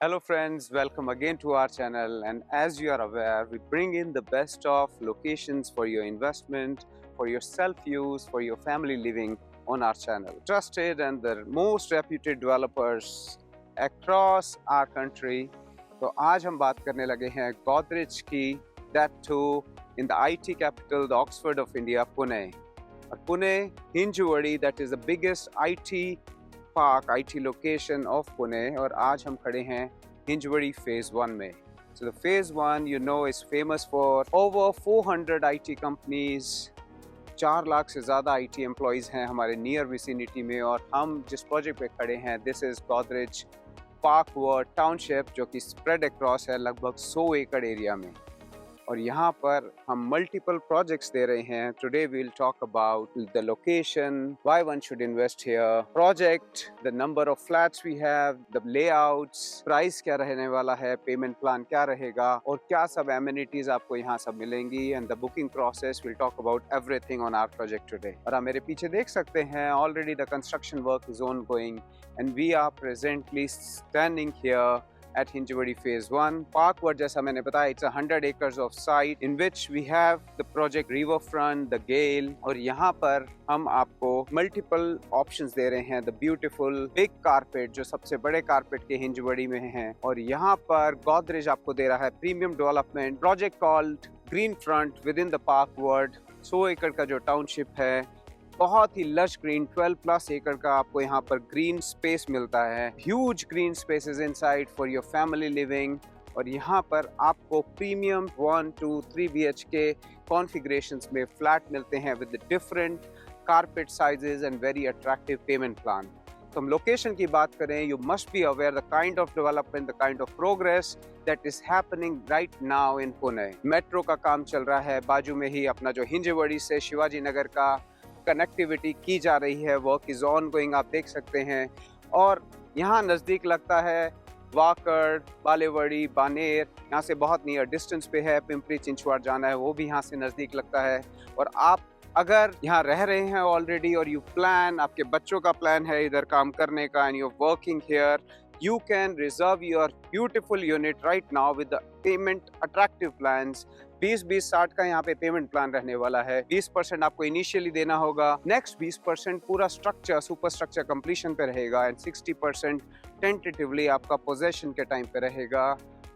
Hello friends, welcome again to our channel, and as you are aware, we bring in the best of locations for your investment, for your self-use, for your family living on our channel. Trusted and the most reputed developers across our country. तो आज हम बात करने लगे हैं Godrej की, that too in the IT capital, the Oxford of India, Pune. और Pune, Hinjewadi, that is the biggest IT park IT location of Pune और आज हम खड़े हैं हिंजवड़ी फेज 1 में. So the phase 1 is famous for over 400 IT companies. 4 lakh से ज़्यादा IT employees हैं हमारे नियर विसिनिटी में और हम जिस प्रोजेक्ट पे खड़े हैं दिस इज़ गोदरेज पार्कवर्ड टाउनशिप जो कि स्प्रेड अक्रॉस है लगभग 100 एकड़ एरिया में. और यहाँ पर हम मल्टीपल प्रोजेक्ट्स दे रहे हैं. Today we will talk about the location, why one should invest here, project, the number of flats we have, the layouts, price क्या रहने वाला है, पेमेंट प्लान क्या रहेगा और क्या सब एमिनिटीज आपको यहाँ सब मिलेंगी and the booking process. Will talk about everything on our project today. और आप मेरे पीछे देख सकते हैं already the construction work is ongoing and we are presently standing here at Hinjewadi phase 1. Parkwood, जैसा मैंने बताया, it's 100 acres of site in which we have the project Riverfront, the Gale. और यहाँ पर हम आपको multiple options दे रहे हैं. The beautiful big carpet जो सबसे बड़े carpet के हिंजवड़ी में हैं. और यहाँ पर Godrej आपको दे रहा है premium development project called Green Front within the Parkwood. 100 एकड़ का जो टाउनशिप है, बहुत ही लश ग्रीन, 12+ एकड़ का आपको यहाँ पर ग्रीन स्पेस मिलता है. Huge green spaces inside for your family living. और यहाँ पर आपको प्रीमियम 1 to 3 BHK कॉन्फ़िगरेशंस में फ्लैट मिलते हैं with different carpet sizes and very attractive payment plan. तो हम लोकेशन की बात करें, you must be aware the kind of development, the kind of progress that is happening right now in Pune. Metro का काम चल रहा है, बाजू में ही अपना जो हिंजवड़ी से शिवाजी नगर का कनेक्टिविटी की जा रही है, वर्क इज ऑन गोइंग, आप देख सकते हैं. और यहाँ नज़दीक लगता है वाकड़, बालेवाड़ी, बानेर, यहाँ से बहुत नियर डिस्टेंस पे है. पिंपरी चिंचवाड़ जाना है वो भी यहाँ से नज़दीक लगता है. और आप अगर यहाँ रह रहे हैं ऑलरेडी और यू प्लान, आपके बच्चों का प्लान है इधर काम करने का and you working here, you can reserve your beautiful unit right now with the payment attractive plans. 20-20-60 का यहाँ पे पेमेंट प्लान रहने वाला है. 20% आपको इनिशियली देना होगा, नेक्स्ट 20% पूरा स्ट्रक्चर सुपर स्ट्रक्चर कंप्लीशन पे रहेगा एंड 60% टेंटेटिवली आपका पोजेशन के टाइम पे रहेगा.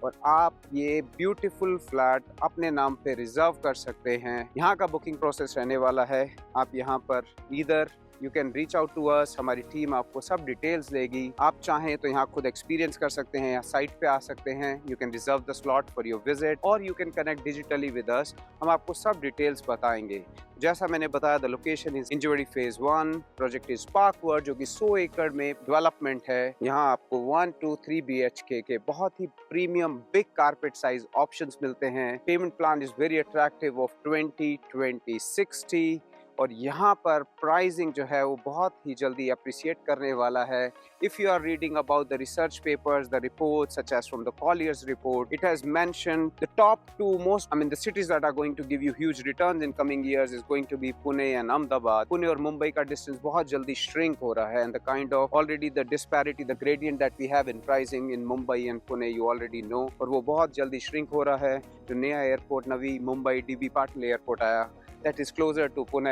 और आप ये ब्यूटीफुल फ्लैट अपने नाम पे रिजर्व कर सकते हैं. यहाँ का बुकिंग प्रोसेस रहने वाला है. आप यहाँ पर इधर you can reach out to us, हमारी टीम आपको सब डिटेल्स देगी. आप चाहें तो यहाँ खुद एक्सपीरियंस कर सकते हैं या साइट पे आ सकते हैं. You can reserve the slot for your visit और you can connect digitally with us. हम आपको सब डिटेल्स बताएंगे. जैसा मैंने बताया, the location is Hinjewadi phase 1, project is Parkward जो कि 100 एकड़ में डेवलपमेंट है. यहाँ आपको 1 to 3 BHK के बहुत ही premium big carpet size options मिलते हैं. Payment plan is very attractive of 20-20-60. और यहाँ पर प्राइसिंग जो है वो बहुत ही जल्दी अप्रिशिएट करने वाला है. If you are reading about the research papers, the reports such as from the Colliers report, it has mentioned the top 2 most, the cities that are going to give you huge returns in coming years is going to be Pune and Ahmedabad. Pune और मुंबई का distance बहुत जल्दी shrink हो रहा है and the kind of already the disparity, the gradient that we have in pricing in Mumbai and Pune you already know. और वो बहुत जल्दी श्रिंक हो रहा है. जो नया airport Navi Mumbai DB Patil airport आया, that is closer to Pune.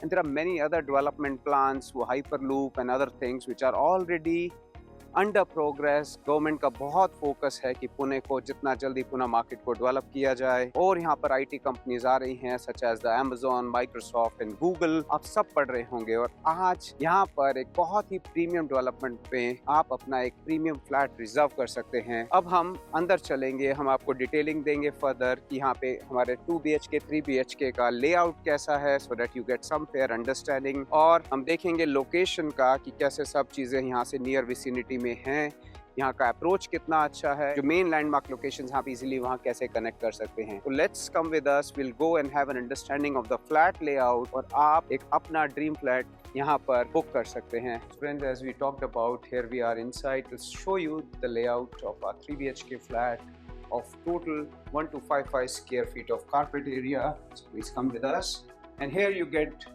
And there are many other development plans, Hyperloop and other things which are already under progress. Government का बहुत फोकस है कि पुणे को जितना जल्दी पुणे मार्केट को डेवलप किया जाए. और यहाँ पर IT कंपनीज आ रही हैं such as the Amazon, Microsoft and Google. आप सब पढ़ रहे होंगे. और आज यहाँ पर एक बहुत ही प्रीमियम डेवलपमेंट पे आप अपना एक प्रीमियम फ्लैट रिजर्व कर सकते हैं. अब हम अंदर चलेंगे, हम आपको डिटेलिंग देंगे फर्दर कि यहाँ पे हमारे 2 BHK 3 BHK का लेआउट कैसा है, so that you get some fair understanding. और हम देखेंगे लोकेशन का कि कैसे सब चीजें यहाँ से नियर विसिनिटी में हैं, यहाँ का अप्रोच कितना अच्छा है, जो मेन लैंडमार्क लोकेशंस आप इजीली वहाँ कैसे कनेक्ट कर सकते हैं. तो let's come with us, will go and have an understanding of the flat layout और आप एक अपना ड्रीम फ्लैट यहाँ पर बुक कर सकते हैं. Friends, as we talked about, here we are inside to show you the layout of our 3 BHK flat of total 1255 square feet of carpet area. So please come with us. And here you get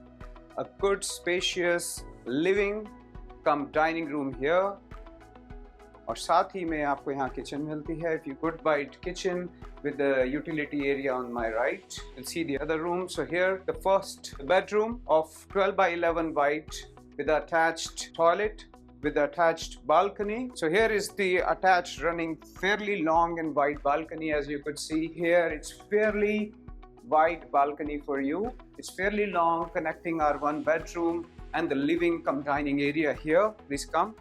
a good spacious living come dining room here. और साथ ही में आपको यहाँ kitchen मिलती है. If you could buy kitchen with the utility area on my right, you'll see the other room. So here the first bedroom of 12 by 11 white with attached toilet with attached balcony. So here is the attached running fairly long and wide balcony. As you could see here, it's fairly wide balcony for you. It's fairly long, connecting our one bedroom and the living cum dining area here. Please come.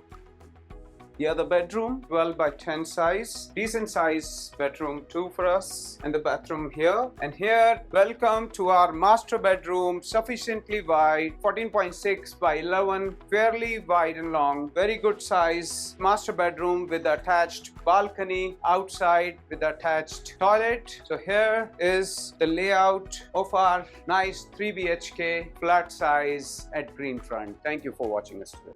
The other bedroom, 12 by 10 size, decent size bedroom too for us, and the bathroom here. And here, welcome to our master bedroom, sufficiently wide, 14.6 by 11, fairly wide and long, very good size master bedroom with attached balcony outside with attached toilet. So here is the layout of our nice 3 BHK flat size at Greenfront. Thank you for watching us today.